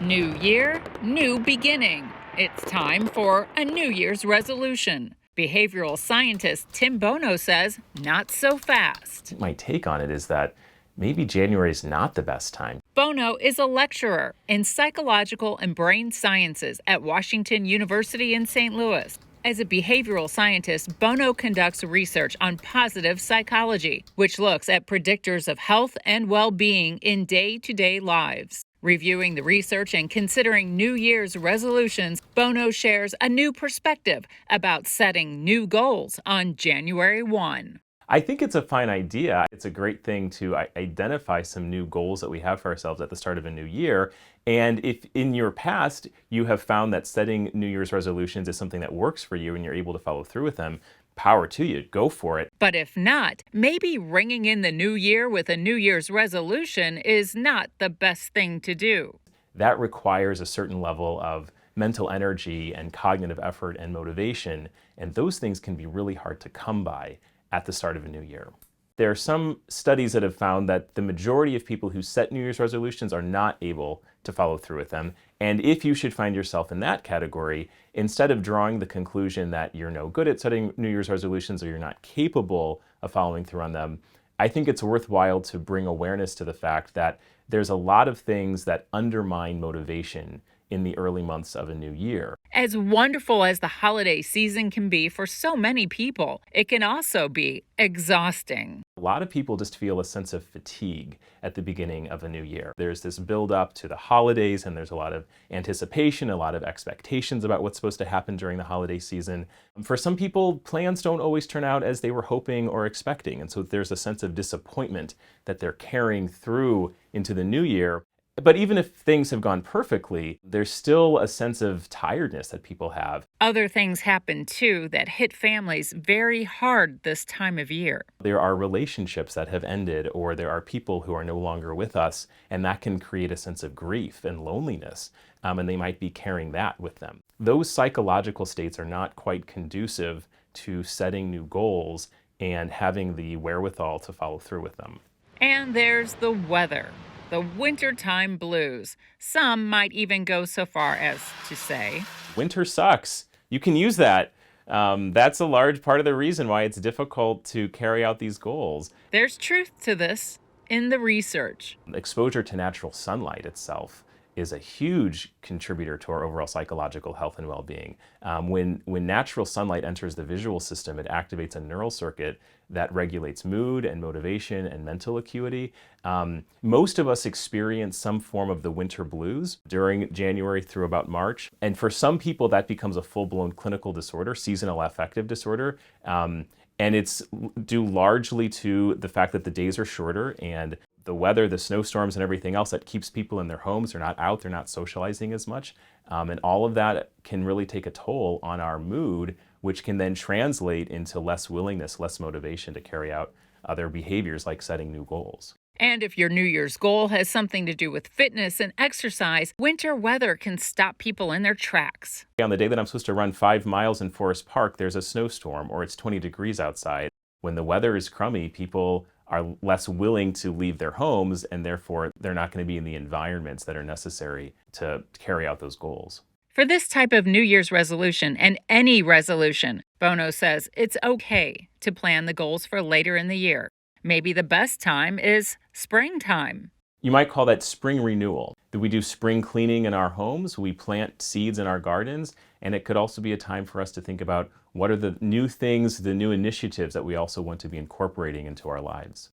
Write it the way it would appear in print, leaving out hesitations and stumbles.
New year, new beginning. It's time for a New Year's resolution. Behavioral scientist Tim Bono says, not so fast. My take on it is that maybe January is not the best time. Bono is a lecturer in psychological and brain sciences at Washington University in St. Louis. As a behavioral scientist, Bono conducts research on positive psychology, which looks at predictors of health and well-being in day-to-day lives. Reviewing the research and considering New Year's resolutions, Bono shares a new perspective about setting new goals on January 1. I think it's a fine idea. It's a great thing to identify some new goals that we have for ourselves at the start of a new year. And if in your past you have found that setting New Year's resolutions is something that works for you and you're able to follow through with them, power to you, go for it. But if not, maybe ringing in the new year with a New Year's resolution is not the best thing to do. That requires a certain level of mental energy and cognitive effort and motivation, and those things can be really hard to come by at the start of a new year. There are some studies that have found that the majority of people who set New Year's resolutions are not able to follow through with them. And if you should find yourself in that category, instead of drawing the conclusion that you're no good at setting New Year's resolutions or you're not capable of following through on them, I think it's worthwhile to bring awareness to the fact that there's a lot of things that undermine motivation in the early months of a new year. As wonderful as the holiday season can be for so many people, it can also be exhausting. A lot of people just feel a sense of fatigue at the beginning of a new year. There's this build up to the holidays, and there's a lot of anticipation, a lot of expectations about what's supposed to happen during the holiday season. For some people, plans don't always turn out as they were hoping or expecting, and so there's a sense of disappointment that they're carrying through into the new year. But even if things have gone perfectly, there's still a sense of tiredness that people have. Other things happen too that hit families very hard this time of year. There are relationships that have ended, or there are people who are no longer with us, and that can create a sense of grief and loneliness, and they might be carrying that with them. Those psychological states are not quite conducive to setting new goals and having the wherewithal to follow through with them. And there's the weather. The wintertime blues. Some might even go so far as to say, winter sucks. You can use that. That's a large part of the reason why it's difficult to carry out these goals. There's truth to this in the research. Exposure to natural sunlight itself is a huge contributor to our overall psychological health and well-being. When natural sunlight enters the visual system, it activates a neural circuit that regulates mood and motivation and mental acuity. Most of us experience some form of the winter blues during January through about March. And for some people, that becomes a full-blown clinical disorder, seasonal affective disorder. And it's due largely to the fact that the days are shorter and the weather, the snowstorms and everything else that keeps people in their homes. They're not out, they're not socializing as much. And all of that can really take a toll on our mood, which can then translate into less willingness, less motivation to carry out other behaviors like setting new goals. And if your New Year's goal has something to do with fitness and exercise, winter weather can stop people in their tracks. On the day that I'm supposed to run 5 miles in Forest Park, there's a snowstorm or it's 20 degrees outside. When the weather is crummy, people are less willing to leave their homes, and therefore they're not going to be in the environments that are necessary to carry out those goals. For this type of New Year's resolution and any resolution, Bono says it's okay to plan the goals for later in the year. Maybe the best time is springtime. You might call that spring renewal. We do spring cleaning in our homes, we plant seeds in our gardens, and it could also be a time for us to think about what are the new things, the new initiatives that we also want to be incorporating into our lives.